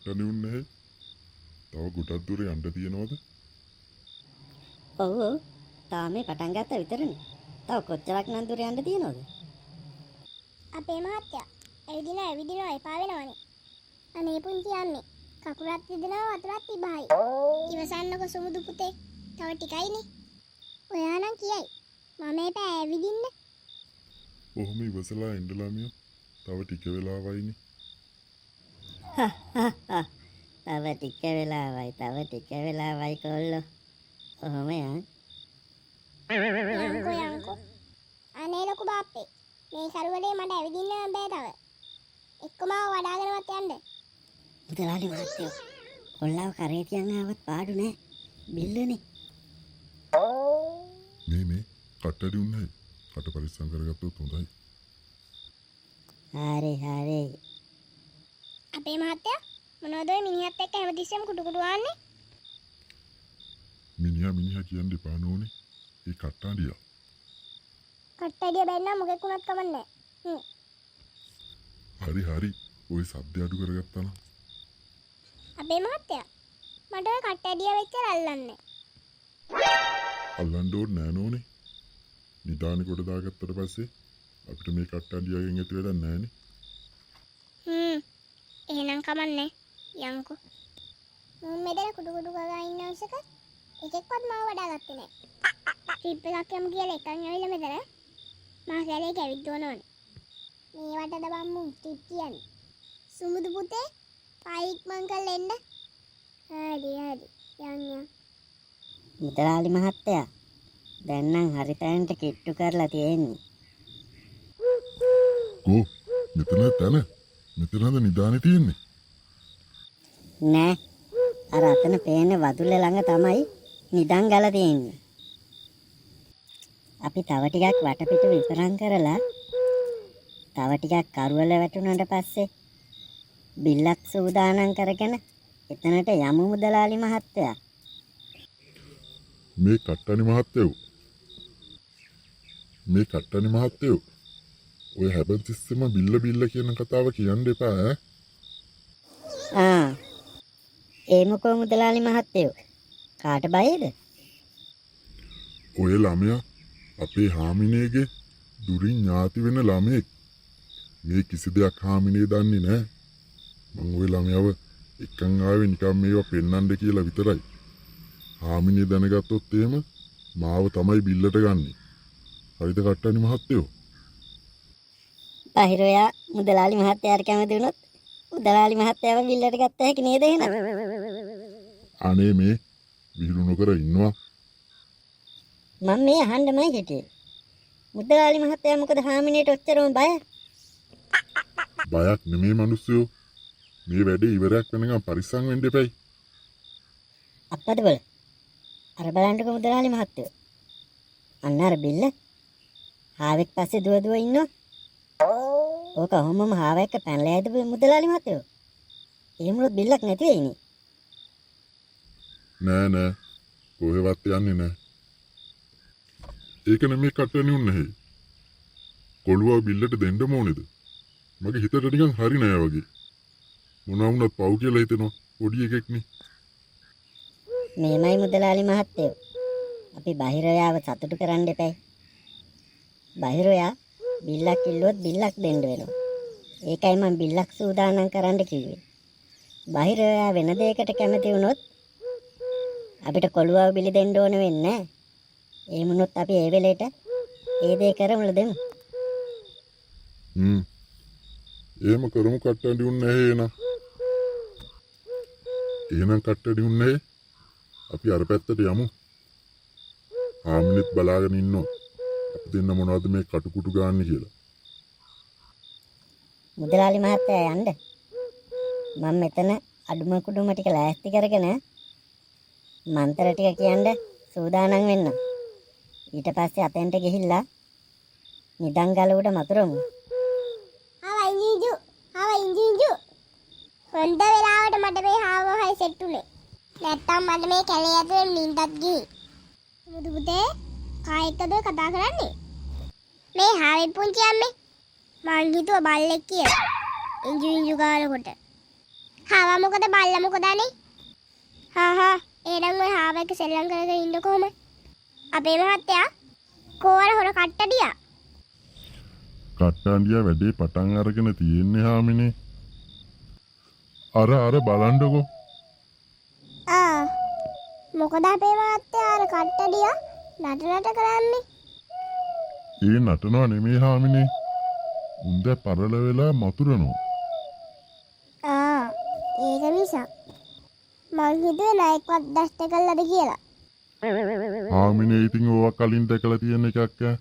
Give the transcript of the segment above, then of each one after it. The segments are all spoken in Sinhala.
කට්ටනේ උන්නේ. තව ගොඩක් දුර යන්න තියෙනවද? ඔව් ඔව්. තාම මේ පටන් ගත්තා විතරනේ. තව කොච්චරක් නම් දුර යන්න තියෙනවද? අපේ මහත්තයා ඇවිදිනවා එපා වෙනවනේ. අනේ පුංචි අම්මේ කකුලත් රිදෙනවා වතුරත් තිබහයි. ඉවසන්නකො සුමුදු පුතේ. තව ටිකයිනේ. ඔයා නම් කියයි මම එපා ඇවිදින්න. ඔහොම ඉවසලා ඉන්න ළමියෝ. තව ටික වෙලාවයිනේ. තව ටික වෙලාවයි කොල්ලෝ. ඔහොම යන්. යන්කෝ. අනේ ලොකු බාප්පේ. මේ කරුවලේ මට ඇවිදින්න බෑ තව. එක්කම වඩාගෙනවත් යන්න. මුදලාලි මහත්තයෝ. කොල්ලව කරේ තියන් ආවත් පාඩු නෑ. බිල්ලනේ. මේ කට්ටඩි උන්නේ. කට පරිස්සම් කරගත්තොත් හොඳයි. හරි. අපේ මහත්තයා මොනවද ඔය මිනිහත් එක්ක හැමතිස්සෙම කුටු වන්නේ? මිනිහා කියන්න එපා නෝනේ. ඒ කට්ටඩියා. කට්ටඩිය බැන්නා මොකෙක් වුණත් කමන්නේ නැහැ. හරි. ඔය සද්ද අඩු කරගත්තා නම්. අපේ මහත්තයා මට ඔය කට්ටඩිය වෙච්ච අල්ලන්නේ. අල්ලන්න ඕනේ නෑ නෝනේ. නිදානේ කොට දාගත්තට පස්සේ අපිට මේ කට්ටඩියගෙන් ඇති වැඩක් නෑනේ. එහෙනම් කමන්නේ. යන්කෝ. මම මෙතන කුඩු ගගා ඉන්න උසක එකෙක්වත් මාව වඩා ගත්තේ නෑ. ට්‍රිප් එකක් යමු කියලා එකන් ඇවිල්ලා මෙතන මා කැලේ කැවිද්ද ඕනෝනේ. මේ වටද බම්මු ට්‍රිප් කියන්නේ. සුමුදු පුතේ පයික් මංකල් එන්න. හරි. යන්න. මුදලාලි මහත්තයා. දැන් නම් හරි තැනට කිට්ටු කරලා තියෙන්නේ. මෙතනද නිදානේ තියෙන්නේ? නෑ. අර අතන පේන වදුල්ල ළඟ තමයි නිදන් ගල තියෙන්නේ. අපි තව ටිකක් වටපිට විපරම් කරලා තව ටිකක් කරුවල වැටුණාට පස්සේ බිල්ලක් සූදානම් කරගෙන එතනට යමු මුදලාලි මහත්තයා. මේ කට්ටනි මහත්තයෝ ඔය හැබතිස්සෙම බිල්ල කියන කතාව කියන්න එපා ඈ. ඒ මොකෝ මුදලාලි මහත්තයෝ කාට බයද? ඔය ළමයා අපේ හාමිනේගේ දුරින් ඥාති වෙන ළමෙක්. මේ කිසි දෙයක් හාමිනේ දන්නේ නැහැ. මම ඔය ළමයාව එක්කන් ආවේ නිකන් මේවා පෙන්නන්න කියලා විතරයි. හාමිනේ දැනගත්තොත් එහෙම මාව තමයි බිල්ලට ගන්නෙ. හරිද කට්ටනි මහත්තයෝ? බහිරෝයා මුදලාලි මහත්තයාට කැමති වුණොත් මුදලාලි මහත්තයාව බිල්ලට ගත්ත හැකි නේද එහෙනම්? අනේ මේ විහිළු නොකර ඉන්නවා. මම මේ අහන්නමයි හිටියේ. මුදලාලි මහත්තයා මොකද හාමිනේට ඔච්චරම බය? බයක් නෙමේ මිනිස්සුયો. මේ වැඩේ ඉවරයක් වෙනකම් පරිස්සම් වෙන්න එපයි. අප්පද බල. අර බලන්නකො මුදලාලි මහත්තයෝ. අන්න අර බිල්ල. හාවෙක් පස්සේ දුව ඉන්නවා. ඕක ඔහොමම හාව එක්ක පැනලා යයිද මුදලාලි මහත්තයෝ? එහෙමනොත් බිල්ලක් නැති වෙයිනේ. නෑ. කොහෙවත් යන්නේ නෑ. ඒක නෙමේ කට්ටනි උන්නේ. කොළුවා බිල්ලට දෙන්න ඕනේද? මගේ හිතට නිකන් හරි නෑ වගේ. මොනවා වුණත් පව් කියලා හිතෙනවා. පොඩි එකෙක්නේ. මේමයි මුදලාලි මහත්තයෝ. අපි බහිරයාව සතුටු කරන්න එපයි. බහිරයා බිල්ලක් ඉල්ලුවොත් බිල්ලක් දෙන්න වෙනවා. ඒකයි මම බිල්ලක් සූදානම් කරන්න කිව්වේ. බහිරයා වෙන දෙයකට කැමති වුණොත් අපිට කොළුවව බිලි දෙන්න ඕන වෙන්නේ නැහැ. ඒ වුණොත් අපි ඒ වෙලේට ඒ දේ කරමුල දෙමු. එහෙම කරමු කට්ටඩි උන්නේ එහෙනම්. කට්ටඩි උන්නේ අපි අර පැත්තට යමු. ආමිනෙත් බලාගෙන ඉන්නවා. අපි දෙන්න මොනවද මේ කටුකුටු ගන්න කියලා. මුදලාලි මහත්තයා යන්න. මම මෙතන අඩුම කුඩුම ටික ලෑස්ති කරගෙන මන්තර ටික කියන්න සූදානම් වෙන්න. ඊට පස්සේ අතෙන්ට ගිහිල්ලා නිදන් ගල උඩ මතුරමු. ඉංජින්ජු. හොඳ වෙලාවට මට මේ හාව හයි සෙට් උනේ. නැත්තම් මට මේ කැලේ ඇතුලේ නිින්දත් ගිහින්. මුදු පුතේ කායිකද කතා කරන්නේ? මේ හාවේ පුංචි අම්මේ මං හිතුවා බල්ලෙක් කියලා. ඉංජු ගානකොට. හාවා මොකද බල්ලා මොකද අනේ? හා එහෙනම් ඔය හාවා එක සෙල්ලම් කරගෙන ඉන්න කොහම? අපේ මහත්තයා කෝවල හොර කට්ටඩියා. කට්ටාන්ඩියා වැඩේ පටන් අරගෙන තියෙන්නේ හාමිනේ. අර බලන්නකෝ. මොකද අපේ මහත්තයා අර කට්ටඩියා නටනට කරන්නේ? ඒ නටනවා නෙමේ හාමිනේ. උන්ද පරල වෙලා මතුරනවා. ඒක නිසා මං හිතුවේ නයික්වත් දැස්ත කළාද කියලා. හාමිනේ ඉතින් ඕවා කලින් දැකලා තියෙන එකක් ඈ.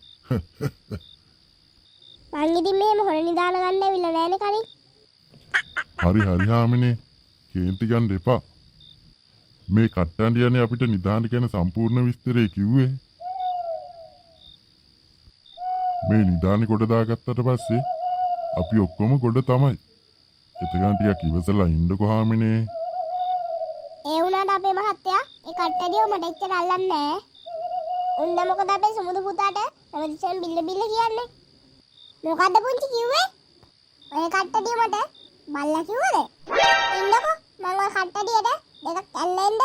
මං ඉතින් මෙහෙම හොර නිදාන ගන්න ඇවිල්ලා නෑනේ කලින්. හරි හාමිනේ. කේන්ති ගන්න එපා. මේ කට්ටාන්ඩියානේ අපිට නිදාන ගැන සම්පූර්ණ විස්තරය කිව්වේ. මේ නිදානේ කොට දාගත්තට පස්සේ අපි ඔක්කොම ගොඩ තමයි. එතකන් ටිකක් ඉවසලා ඉන්නකෝ හාමිනේ. ඒ වුණාට අපේ මහත්තයා ඒ කට්ටඩියව මට එච්චර අල්ලන්නේ නෑ. උන්න මොකද අපේ සුමුදු පුතාට හැමතිස්සෙම බිල්ල කියන්නේ? මොකද්ද පුංචි කිව්වේ? ඔය කට්ටඩිය මට බල්ලා කිව්වද? ඉන්නකෝ මම ඔය කට්ටඩියට දෙකක් ඇල්ලෙන්න.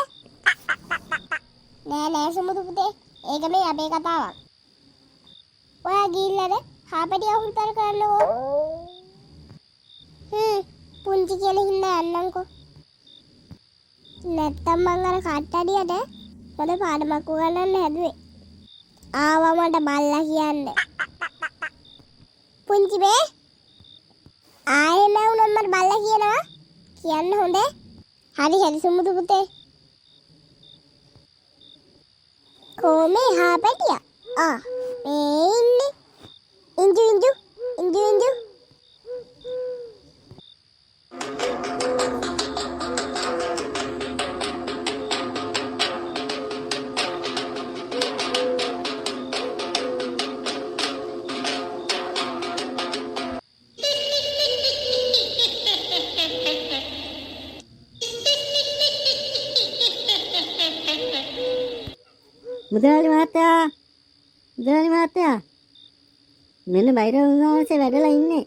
නෑ සුමුදු පුතේ. ඒක මේ අපේ කතාවක්. ඔයා ගිහිල්ලාද හාපටිය අහුල්තර කරන්නකෝ. පුංචි කියලා හින්දා යන්නම්කෝ. නැත්තම් මං අර කට්ටඩියට පොඩ පාඩමක් උගන්වන්න හැදුවේ. ආවා මට බල්ලා කියන්න. පුංචි බේ ආයෙ නැවුනොත් මට බල්ලා කියනවා. කියන්න හොඳේ. හරි සුමුදු පුතේ. කොමේ හාපටිය? මේ ඉන්නේ. ඉංජු. මුදලාලි මහත්තයා මෙන්න බයිරවුන්වහන්සේ වැඩලා ඉන්නේ.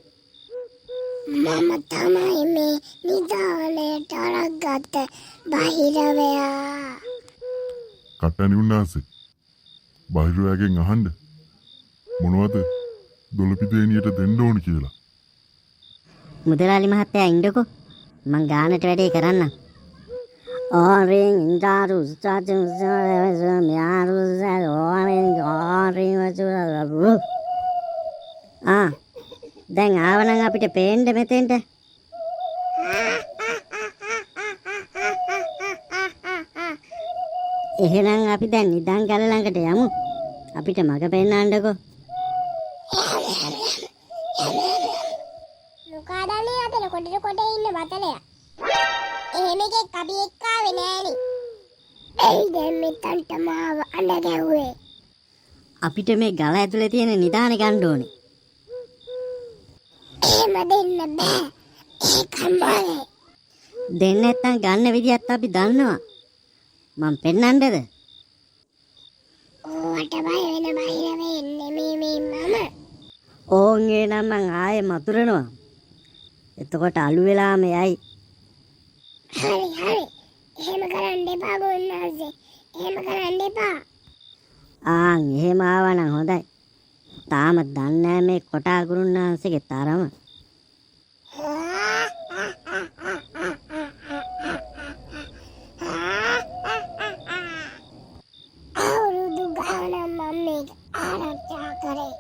මම තමයි මේ නිදානයට අරගත්ත බහිරවයා. කට්ටානි උන්නාසේ බහිරවයාගෙන් අහන්න මොනවද දොළපිදේනියට දෙන්න ඕන කියලා. මුදලාලි මහත්තයා ඉන්නකෝ. මං ගානට වැඩේ කරන්නම්. Orange indaru starting miaru orange දැන් ආවනම් අපිට පේන්න මෙතෙන්ට. එහෙනම් අපි දැන් නිදන් ගල ළඟට යමු. අපිට මග පෙන්නන්නකෝ. මොකාදන්නේ අතන කොට ඉන්න බතලයා. එහෙම එකෙක් අපි එක්ක ආවේ නෑනේ. එයි දැන් මෙතනට මාව අඬ ගැව්වේ. අපිට මේ ගල ඇතුලේ තියෙන නිදානේ ගන්න ඕනේ. එහෙම දෙන්න බෑ. ඒකම බෑ. දෙන්න නැත්තම් ගන්න විදියත් අපි දන්නවා. මං පෙන්නන්නද? ඕවට බය වෙන බහිර වෙන්නේ මේ මම. ඕන්ගේ නම් මං ආයේ මතුරනවා. එතකොට අලු වෙලාම යයි. හරි. එහෙම කරන්න එපා ගොන්නාසේ. එහෙම කරන්න එපා. එහෙම ආවනම් හොඳයි. තාම දන්නේ නැහැ මේ කොටා ගුරුන්නාන්සේගේ තරම. අවුරුදු ගානක් මම මේක ආරක්ෂා කරේ.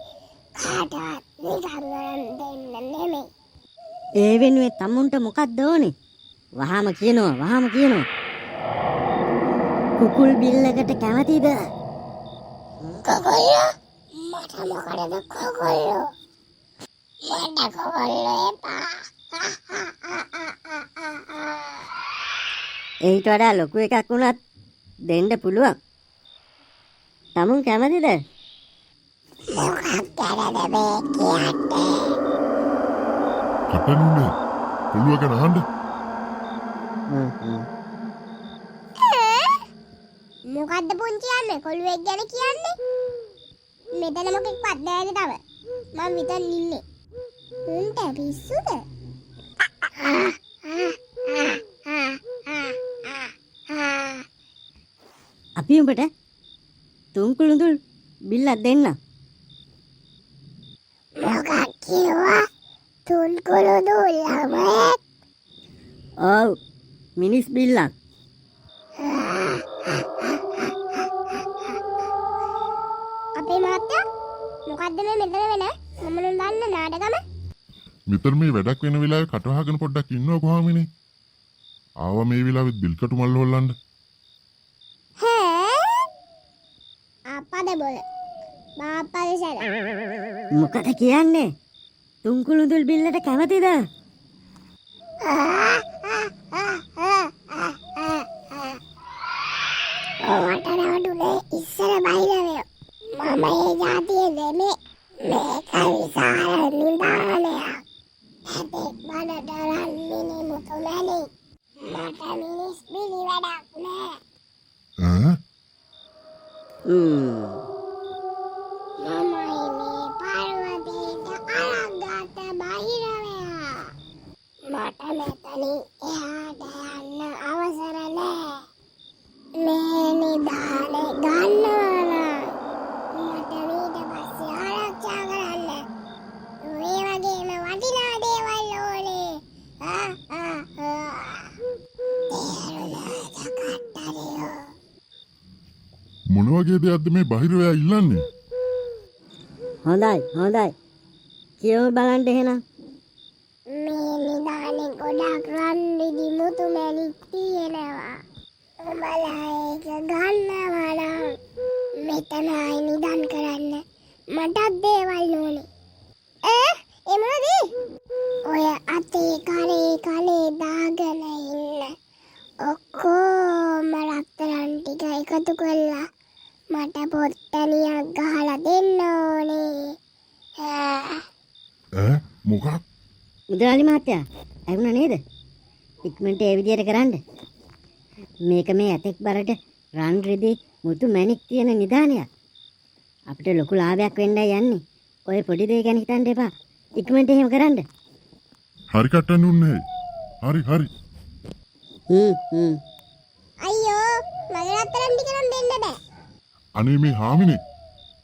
කාටවත් නිකන් දෙන්න නෙමෙයි. ඒ වෙනුවේ තමුන්ට මොකක්ද ඕනේ? වහාම කියනවා. කුකුල් බිල්ලකට කැමතිද? කොකොල්ලෝ? මට මොකටද කොකොල්ලෝ? මට කොකොල්ලෝ එපා. ඊට වඩා ලොකු එකක් වුණත් දෙන්න පුළුවන්. තමුන් කැමතිද? මොකක් කරද මේ කියන්නේ? කට්ටානිනේ කොළුව ගැන අහන්න. මොකද්ද පුංචි යන්නේ කොළුවෙක් ගැන කියන්නේ? මෙතන මොකෙක්වත් නැහැ තව. මම විතර ඉන්නේ. උන්ට පිස්සුද? අපි උඹට තුන්කුළුඳුල් බිල්ලක් දෙන්න. මොකක් කිව්වා? තුන් කුළුඳුල් ළමයෙක්? ඔව් මිනිස් බිල්ලක්. අපේ මහත්තයා මොකද්ද මේ මෙතන වෙන මම දන්න නාටකම? මෙතන මේ වැඩක් වෙන වෙලාවේ කටවහගෙන පොඩ්ඩක් ඉන්නව කොහාමිනේ. ආවා මේ වෙලාවෙත් බිල්කටු මල්ල හොල්ලන්න. හැ අප්පද බොල බාප්පද සැර මොකද කියන්නේ? තුන්කුළුඳුල් බිල්ලට කැමතිද? ඔවට නවටුනේ ඉස්සර බයිලවය මම ඒ ජාතිය දෙමේ මේක විසාල නිදානයක් හැදෙක් බඩට රන්මිනි මුතුමැණි මට මිනිස් බිලි වැඩක් නෑ ඈ මමයි මේ පර්වතයට අරක්ගත බහිරවයා මට මෙතනින් එහාට යන්න අවසර නෑ මේ නිදානේ ගන්නවා මට ඊට පස්සේ ආරක්ෂා කරන්න මේ වගේම වටිනා දේවල් ඕනේ තේරුණාද කට්ටරියෝ මොන වගේ දෙයක්ද මේ බහිරවයා ඉල්ලන්නේ? හොඳයි. කියව බලන්න එහෙනම්. මේ නිදානේ ගොඩක් රන් රිදි මුතු මැණික් තියෙනවා උඹලා ඒක ගන්නවා නම් මෙතනයි නිදන් කරන්න මටත් දේවල් ඕනේ ඒ මොනද ඔය අතේ කලේ දාගෙන ඉන්න ඔක්කොම රත්තරන් ටික එකතු කරලා මට පොට්ටනියක් ගහලා දෙන්න ඕනේ ඈ මොකක්? මුදලාලි මහත්තයා ඇහුණා නේද? ඉක්මනට ඒ විදියට කරන්න. මේක මේ ඇතෙක් බරට රන් රිදී මුතු මැණික් තියෙන නිදානයක්. අපිට ලොකු ලාභයක් වෙන්නයි යන්නේ. ඔය පොඩි දෙයක් ගැන හිතන්න එපා. ඉක්මනට එහෙම කරන්න. හරි කට්ටන්න උන්නේ. හරි. අයියෝ මගේ රත්තරන් ටික නම් දෙන්න බෑ අනේ මේ හාමිනේ.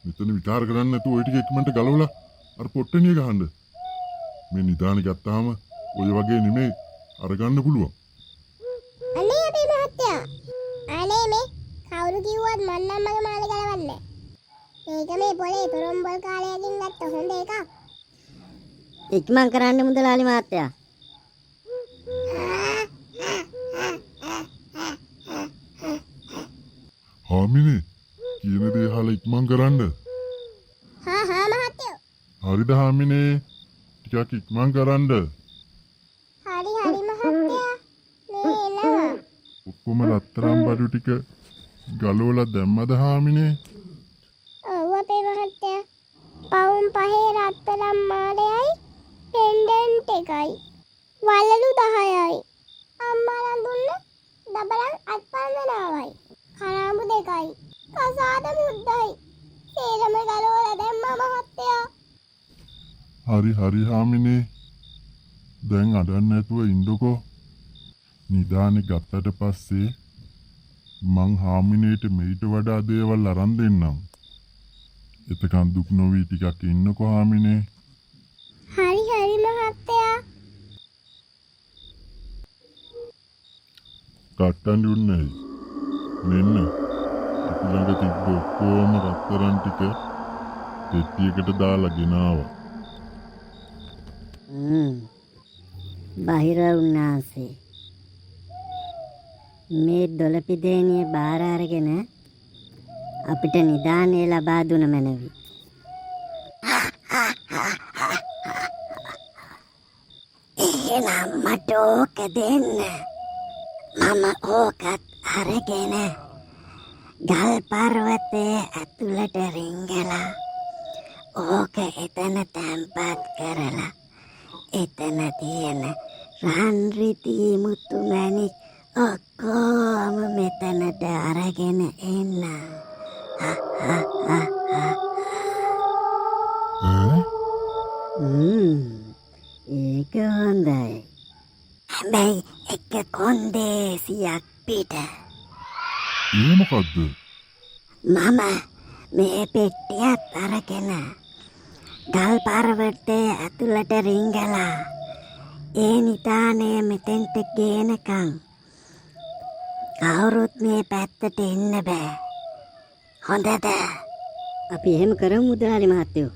මෙතන විචාර කරන්න නැතුව ওই ටික ඉක්මනට ගලවලා අර පොට්ටනිය ගහන්න. මේ නිදානේ ගත්තාම ඔය වගේ නෙමෙයි අරගන්න පුළුවන්. අනේ අපේ මහත්තයා අනේ මේ කවුරු කිව්වත් මන් නම් මගේ මාළේ ගලවන්නේ මේක මේ පොලේ පොරොම්බල් කාලයකින් ගත්ත හොඳ එකක් ඉක්මන් කරන්න මුදලාලි මහත්තයා. හාමිනේ කියන දේ අහලා ඉක්මන් කරන්න. හා මහත්තයෝ හරිද හාමිනේ? ටිකක් ඉක්මන් කරන්න. හරි මහත්තයා මේ එනවා ඔක්කොම රත්තරන් බඩු ටික ගලවලා දැම්මද හාමිනේ? ඔව් අපේ මහත්තයා පවුම් පහේ රත්තරන් මාලයයි පෙන්ඩන්ට් එකයි වලලු 10යි අම්මාලා දුන්න දබලන් අත්පන්දනාවයි කරාඹු 2යි කසාද මුද්දයි සේරම ගලවලා දැම්මා මහත්තයා හරි හාමිනේ. දැන් අඩන්න නැතුව ඉන්නකෝ. නිදානේ ගත්තට පස්සේ මං හාමිනේට මෙයිට වඩා දේවල් අරන් දෙන්නම්. එතකන් දුක් නොවි ටිකක් ඉන්නකෝ හාමිනේ. හරි මහත්තයා කට්ටන් දුන්නේ. මෙන්න අපි ළඟ තිබ්බ ඔක්කොම රත්තරන් ටික පෙට්ටියකට දාලා ගෙනාවා. බහිර උන්නාසේ මේ දොළපිදේනිය බාර අරගෙන අපිට නිදානේ ලබා දුන මැනවි. එහෙනම් මට ඕක දෙන්න. මම ඕකත් අරගෙන ගල් පර්වතයේ ඇතුළට රිංගලා ඕක එතන තැන්පත් කරලා එතන තියෙන රන් රිදී මුතු මැණික් ඔක්කොම මෙතනට අරගෙන එන්න. ඒක හොඳයි. හැබැයි එක කොන්දේසියක් පිට. ඒ මොකද්ද? මම මේ පෙට්ටියත් අරගෙන ගල් පර්වතයේ ඇතුළට රිංගලා ඒ නිදානය මෙතෙන්ට ගේනකම් කවුරුත් මේ පැත්තට එන්න බෑ. හොඳද? අපි එහෙම කරමු මුදලාලි මහත්තයෝ.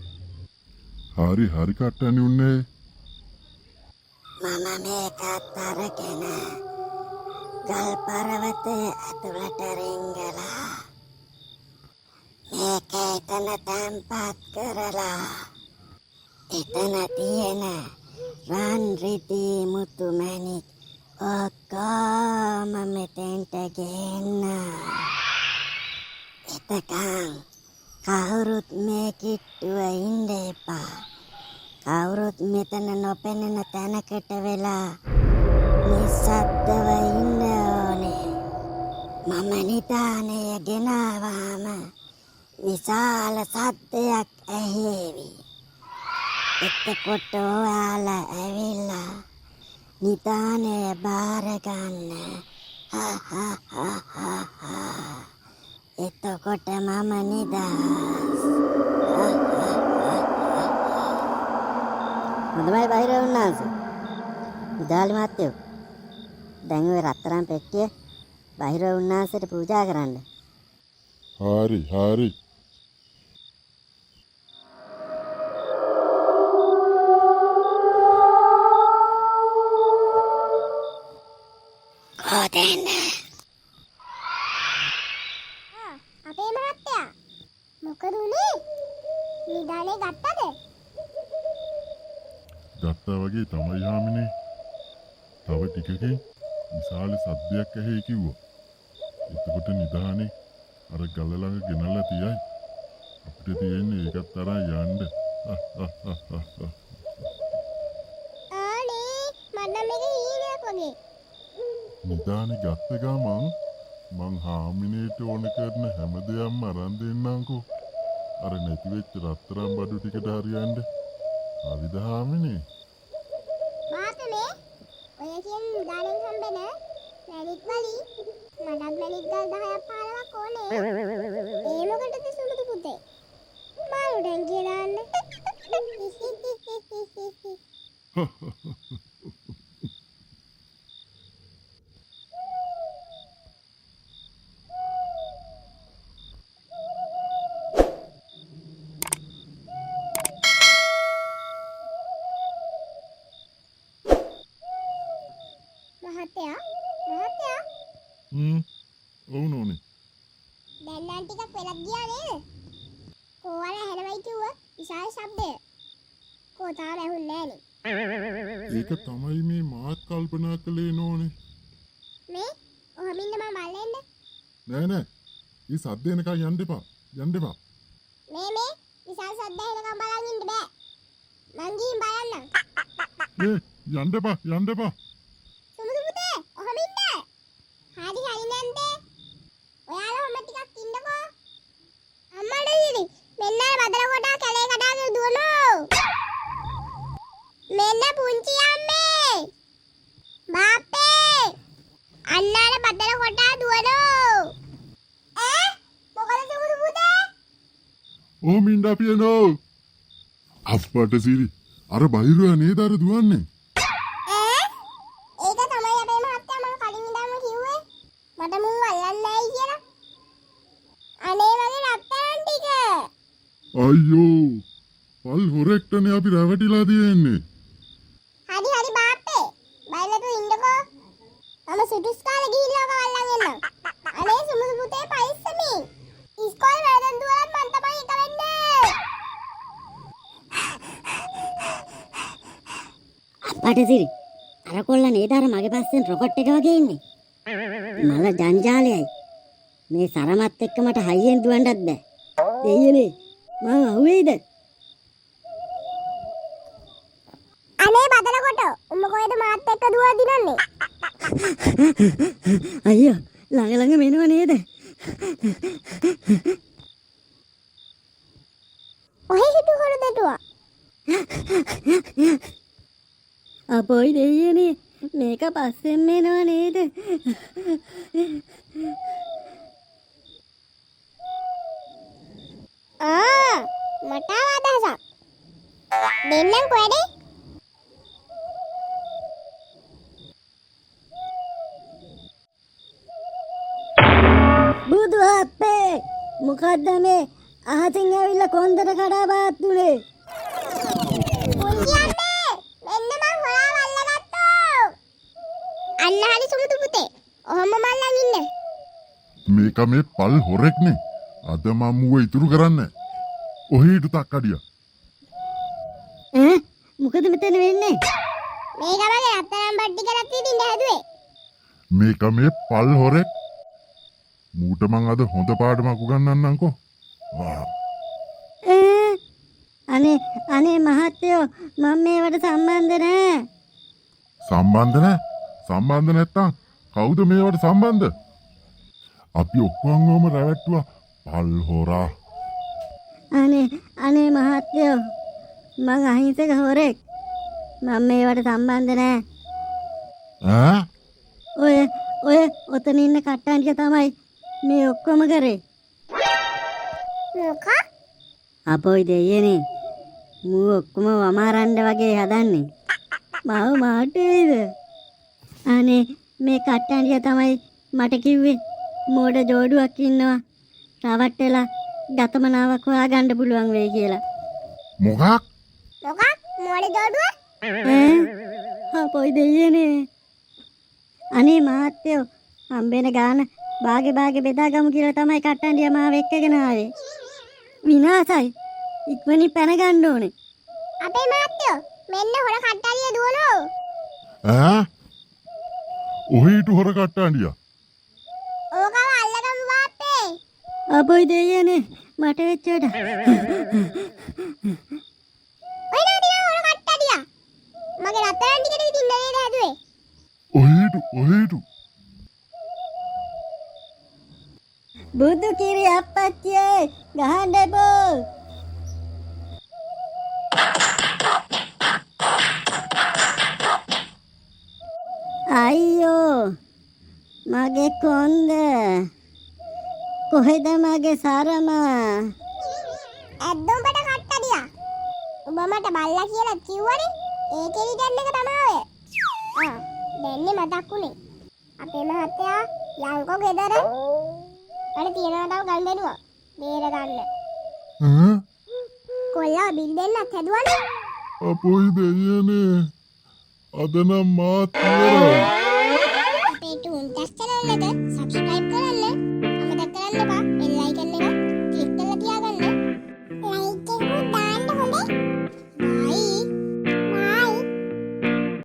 හරි කට්ටන්නේ උන්නේ. මම මේකත් අරගෙන ගල් පර්වතයේ ඇතුළට රිංගලා මේක එතන තැන්පත් කරලා එතන තියෙන රන් රිදී මුතු මැණික් ඔක්කොම මෙතෙන්ට ගෙන්න. එතකන් කවුරුත් මේ කිට්ටුව ඉන්න එපා. කවුරුත් මෙතන නොපෙනෙන තැනකට වෙලා නිස්සද්දව ඉන්න ඕනේ. මම නිදානය ගෙනාවාම විශාල සද්දයක් ඇහෙවි. එතකොට ඔයාලා ඇවිල්ලා නිදානය බාර ගන්න. එතකොට මම නිදාස්. හොඳයි බාහිර වුණාස. මුදලාලි මහත්තයෝ. දැන් ඔය රත්තරන් පෙට්ටිය බාහිර වුණාසට පූජා කරන්න. හරි. කොතෙන්ද? අපේ මහත්තයා මොකද උනේ? නිදානේ ගත්තද? ගත්තා වගේ තමයි හාමිනේ. තව ටිකකින් විශාල සද්දයක් ඇහි කිව්වා. එතකොට නිදානේ අර ගල ළඟ ගෙනල්ලා තියයි. අපිට තියෙන්නේ ඒකත් අරන් යන්න. ආනේ මට මේක හීනයක් වගේ. නිදානේ ගත්ත ගමන් මං හාමිනේට ඕන කරන හැම දෙයක්ම අරන් දෙන්නම්කෝ. අර නැති වෙච්ච රත්තරන් බඩු ටිකට හරියන්න. හරිද හාමිනේ? මාතනේ ඔය කියන නිදානෙන් හම්බෙන මැණික් වලින් මටත් මැණික් ගල් 10ක් 15ක් ඕනේ. ඒ මොකටද සුමුදු පුතේ? මාළුඩන් කියලාන්න. මහත්තයා ඔව් නෝනේ. දැන් නම් ටිකක් වෙලක් ගියා නේද? කොහොම හැලවයි කිව්ව විශාල ශබ්දය. කොතාව ඇහුන්නේ නෑනේ. ඒක තමයි මේ මාත් කල්පනා කළේ නෝනේ. මේ ඔහමින්ද මම බලන්න. නෑ. මේ සද්ද එනකන් යන්න එපා. මේ විශාල ශබ්ද ඇහෙනකම් බලන් ඉන්න බෑ. මං ගිහින් බලන්නම්. යන්න එපා. සුමුදු පුතේ ඔහමින්ද? හරි නැන්දේ. ඔයාලා ඔහම ටිකක් ඉන්නකෝ. අම්මට ඉතින් මෙන්න බදල කොටා කැලේ කඩාගෙන දුවනෝ. මෙන්න පුංචි අම්මේ. බාප්පේ. අන්නාර බදල කොටා දුවනෝ. මොකද සුමුදු පුතේ? ඕ මින්ඩා පියනෝ. අප්පට සිරි. අර බහිරුවා නේද අර දුවන්නේ? ඒක තමයි අපේ මහත්තයා මම කලින් ඉඳන්ම කිව්වේ. මට මුන් අල්ලන්නේ නැහැ කියලා. අනේ මගේ රත්තරන් ටික. අයියෝ. පල් හොරෙක්ටනේ අපි රැවටිලා තියෙන්නේ. හරි බාප්පේ. බයලා තු ඉන්නකෝ. මම සුදුස් කාලේ ගිහිල්ලා ඔක වල්ලන් එන්නම්. අනේ සුමුදු පුතේ පයිස්සමින්. ඉස්කෝලේ වැඩන් දුවලත් මං තමයි එක වෙන්නේ. අප්පට සිරි. අර කොල්ලා නේද අර මගේ පස්සෙන් රොකට් එක වගේ ඉන්නේ. මල ජංජාලයයි. මේ සරමත් එක්ක මට හයියෙන් දුවන්නත් බෑ. දෙයියනේ මම අහුවේද? අනේ බදල කොට. උඹ කොහෙද මාත් එක්ක දුවා දිනන්නේ? අයියෝ ළඟ මෙනව නේද? ඔහෙ හිටු හොරු දෙටුවා. අපොයි දෙයියනේ මේක පස්සෙන් එනව නේද? මට අදහසක්. දෙන්නම් කොහෙද? බුදු අපේ මොකද්ද මේ අහසින් ඇවිල්ලා කොන්දට කඩා බාත් දුනේ? පුංචියන්නේ මෙන්න මං හොයාව අල්ලගත්තෝ. අන්න හරි සුමුදු පුතේ. ඔහොම මල්ලන් ඉන්න. මේක මේ පල් හොරෙක්නේ. අද මම මුව ඉතුරු කරන්නේ. ඔහේට තක්කඩිය. මොකද මෙතන වෙන්නේ? මේක වගේ අතරම් බඩ්ඩි කරත් විදින්න හැදුවේ. මේක මේ පල් හොරෙක්. මූට මං අද හොඳ පාඩමක් උගන්වන්නම්කෝ. අනේ මහත්තයෝ මම මේවට සම්බන්ධ නෑ. සම්බන්ධ නැහැ. සම්බන්ධ නැත්තම් කවුද මේවට සම්බන්ධ? අපි ඔක්කොම රැවට්ටුවා පල් හොරා. අනේ මහත්තයෝ මං අහිංසක හොරෙක්. මම මේවට සම්බන්ධ නෑ. ඈ ඔය ඔතන ඉන්න කට්ටන්ටිය තමයි මේ ඔක්කොම කරේ. මොකක්? අපොයි දෙයනේ. මූ ඔක්කොම වමාරන්න වගේ හදන්නේ. මාව මාටේද? අනේ මේ කට්ටන්ටිය තමයි මට කිව්වේ මෝඩ ජෝඩුවක් ඉන්නවා. රවට්ටලා ගතමනාවක් හොයාගන්න පුළුවන් වෙයි කියලා. මොකක්? මොඩ ජෝඩුව? අපොයි දෙයනේ. අනේ මහත්තයෝ හම්බෙන ගාන බාගේ බෙදාගමු කියලා තමයි කට්ටන්ටිය මාව එක්කගෙන ආවේ. විනාසයි. ඉක්මනින් පැන ගන්න ඕනේ. අපේ මාත්‍යෝ මෙන්න හොර කට්ටලිය දුවනෝ. ඔහේට හොර කට්ටාන්ඩිය. ඕකව අල්ලගමු බාප්පේ. අපොයි දෙයනේ මට වෙච්චට. ඔය නෝදින හොර කට්ටලිය. මගේ රත්තරන් ටිකට විදින්න නේද හැදුවේ? ඔහේට බුදු කිරි අප්පච්චියේ ගහන්න එපෝ. අයියෝ මගේ කොන්ද කොහෙද මගේ සරම? ඇද්දුඹට කට්ටලිය. උඹ මට බල්ලා කියලා කිව්වනේ. ඒ කෙලි ගන්න එක තමයි ඔය. දැන්නේ මතක් උනේ. අපේ මහත්තයා යංකෝ ගෙදර. අර තියනවා තව ගල් දෙනවා. බේර ගන්න. කොල්ලා බිල් දෙන්නත් හැදුවනේ. අපොයි දෙයනේ. අද නම් මාත් ඉවරයි. අපේ ටුන් ටස් channel එක